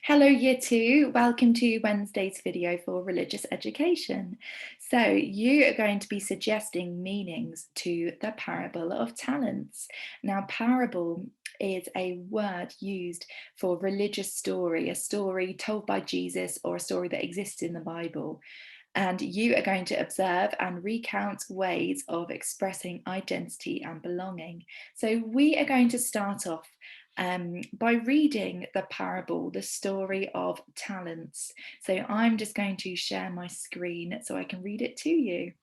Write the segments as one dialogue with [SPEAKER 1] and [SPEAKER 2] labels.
[SPEAKER 1] Hello, Year 2. Welcome to Wednesday's video for religious education. So, you are going to be suggesting meanings to the parable of talents. Now, parable is a word used for religious story, a story told by Jesus or a story that exists in the Bible. And you are going to observe and recount ways of expressing identity and belonging. So, we are going to start off by reading the parable, the story of talents. So I'm just going to share my screen so I can read it to you.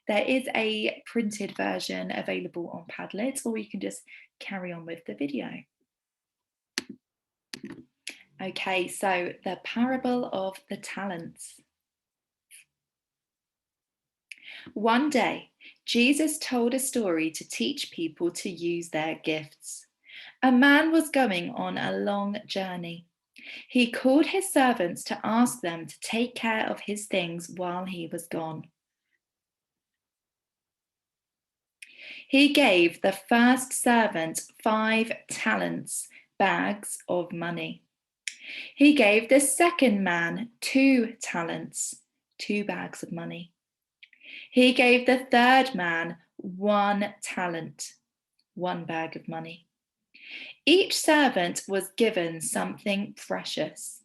[SPEAKER 1] There is a printed version available on Padlet, or you can just carry on with the video. Okay, so the parable of the talents. One day, Jesus told a story to teach people to use their gifts. A man was going on a long journey. He called his servants to ask them to take care of his things while he was gone. He gave the first servant 5 talents, bags of money. He gave the second man 2 talents, 2 bags of money. He gave the third man 1 talent, 1 bag of money. Each servant was given something precious.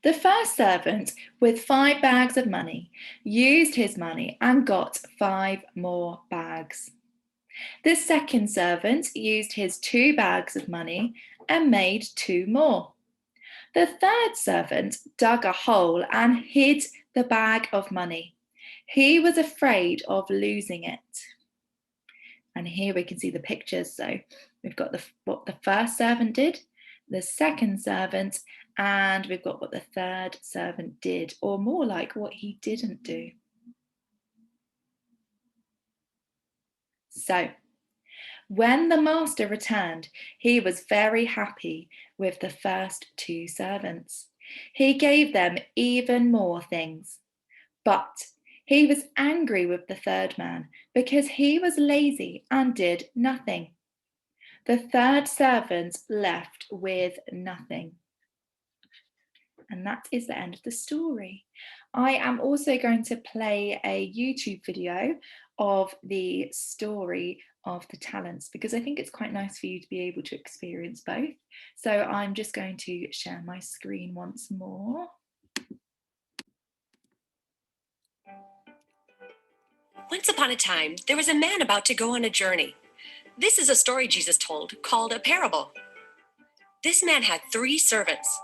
[SPEAKER 1] The first servant, with 5 bags of money, used his money and got 5 more bags. The second servant used his 2 bags of money and made 2 more. The third servant dug a hole and hid the bag of money. He was afraid of losing it. And here we can see the pictures. So we've got what the first servant did, the second servant, and we've got what the third servant did, or more like what he didn't do. So when the master returned, he was very happy with the first 2 servants. He gave them even more things, but he was angry with the third man because he was lazy and did nothing. The third servant left with nothing. And that is the end of the story. I am also going to play a YouTube video of the story of the talents because I think it's quite nice for you to be able to experience both. So I'm just going to share my screen once more.
[SPEAKER 2] Once upon a time, there was a man about to go on a journey. This is a story Jesus told called a parable. This man had 3 servants.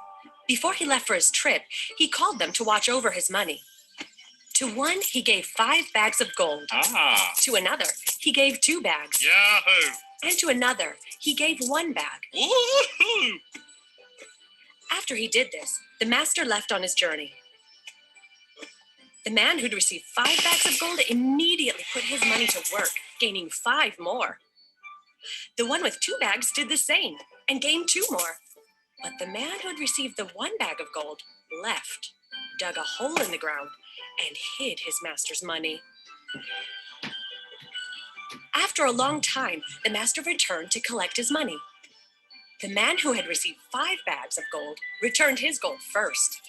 [SPEAKER 2] Before he left for his trip, he called them to watch over his money. To one, he gave 5 bags of gold. To another, he gave 2 bags.
[SPEAKER 3] Yahoo!
[SPEAKER 2] And to another, he gave 1 bag.
[SPEAKER 3] Woohoo!
[SPEAKER 2] After he did this, the master left on his journey. The man who'd received 5 bags of gold immediately put his money to work, gaining 5 more. The one with 2 bags did the same and gained 2 more. But the man who had received the 1 bag of gold left, dug a hole in the ground, and hid his master's money. After a long time, the master returned to collect his money. The man who had received 5 bags of gold returned his gold first.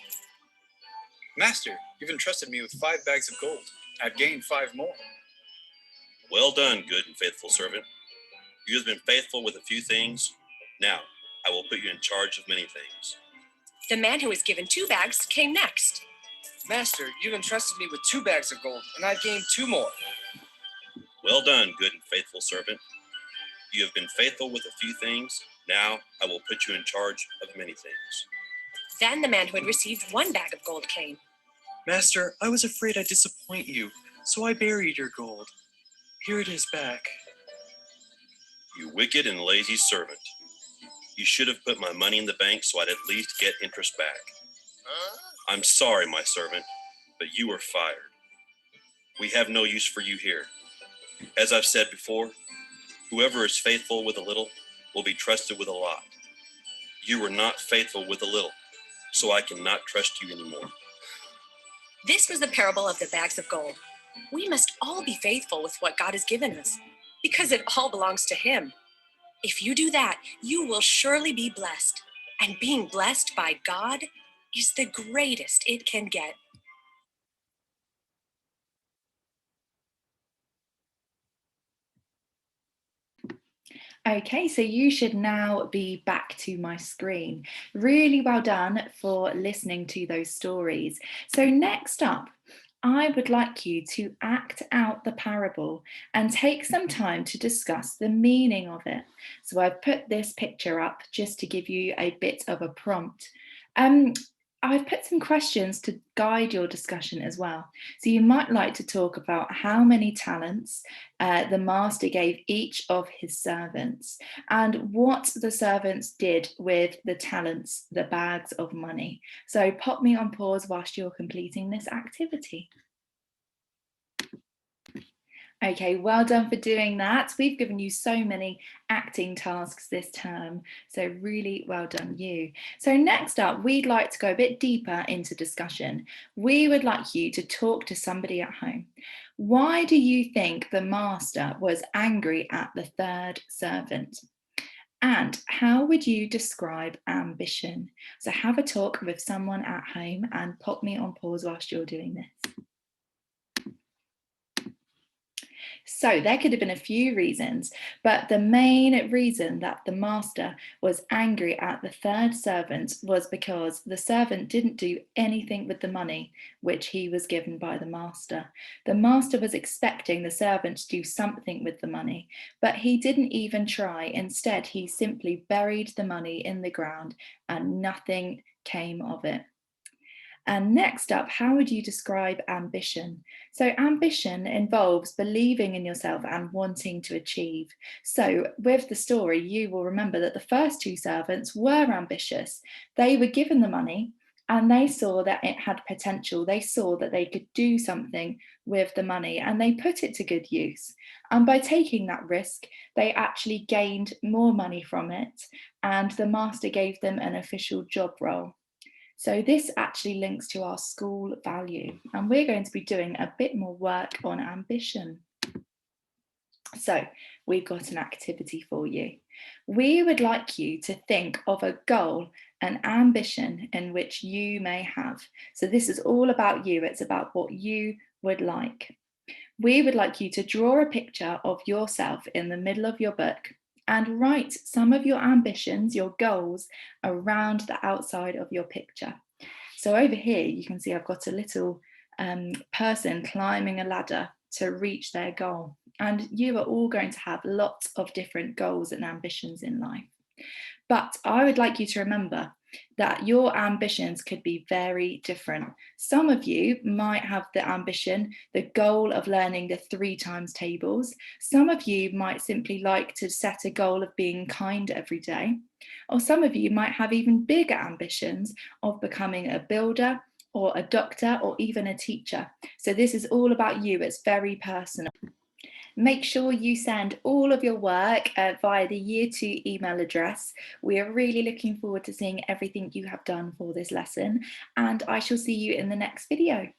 [SPEAKER 3] Master, you've entrusted me with 5 bags of gold. I've gained 5 more.
[SPEAKER 4] Well done, good and faithful servant. You have been faithful with a few things. Now, I will put you in charge of many things.
[SPEAKER 2] The man who was given 2 bags came next.
[SPEAKER 5] Master, you've entrusted me with 2 bags of gold, and I've gained 2 more.
[SPEAKER 4] Well done, good and faithful servant. You have been faithful with a few things. Now, I will put you in charge of many things.
[SPEAKER 2] Then the man who had received 1 bag of gold came.
[SPEAKER 6] Master, I was afraid I'd disappoint you, so I buried your gold. Here it is back.
[SPEAKER 4] You wicked and lazy servant. You should have put my money in the bank so I'd at least get interest back. I'm sorry, my servant, but you are fired. We have no use for you here. As I've said before, whoever is faithful with a little will be trusted with a lot. You were not faithful with a little, so I cannot trust you anymore.
[SPEAKER 2] This was the parable of the bags of gold. We must all be faithful with what God has given us, because it all belongs to Him. If you do that, you will surely be blessed. And being blessed by God is the greatest it can get.
[SPEAKER 1] Okay, so you should now be back to my screen. Really well done for listening to those stories. So next up, I would like you to act out the parable and take some time to discuss the meaning of it. So I've put this picture up just to give you a bit of a prompt. I've put some questions to guide your discussion as well. So you might like to talk about how many talents the master gave each of his servants and what the servants did with the talents, the bags of money. So pop me on pause whilst you're completing this activity. Okay, well done for doing that. We've given you so many acting tasks this term, so really well done you. So next up, we'd like to go a bit deeper into discussion. We would like you to talk to somebody at home. Why do you think the master was angry at the third servant? And how would you describe ambition? So have a talk with someone at home and pop me on pause whilst you're doing this. So there could have been a few reasons, but the main reason that the master was angry at the third servant was because the servant didn't do anything with the money which he was given by the master. The master was expecting the servant to do something with the money, but he didn't even try. Instead, he simply buried the money in the ground and nothing came of it. And next up, how would you describe ambition? So ambition involves believing in yourself and wanting to achieve. So with the story, you will remember that the first two servants were ambitious. They were given the money and they saw that it had potential. They saw that they could do something with the money and they put it to good use. And by taking that risk, they actually gained more money from it and the master gave them an official job role. So this actually links to our school value, and we're going to be doing a bit more work on ambition. So we've got an activity for you. We would like you to think of a goal, an ambition in which you may have. So this is all about you. It's about what you would like. We would like you to draw a picture of yourself in the middle of your book and write some of your ambitions, your goals, around the outside of your picture. So over here, you can see I've got a little person climbing a ladder to reach their goal. And you are all going to have lots of different goals and ambitions in life. But I would like you to remember that your ambitions could be very different. Some of you might have the ambition, the goal of learning the 3 times tables. Some of you might simply like to set a goal of being kind every day. Or some of you might have even bigger ambitions of becoming a builder or a doctor or even a teacher. So this is all about you. It's very personal. Make sure you send all of your work via the Year 2 email address. We are really looking forward to seeing everything you have done for this lesson, and I shall see you in the next video.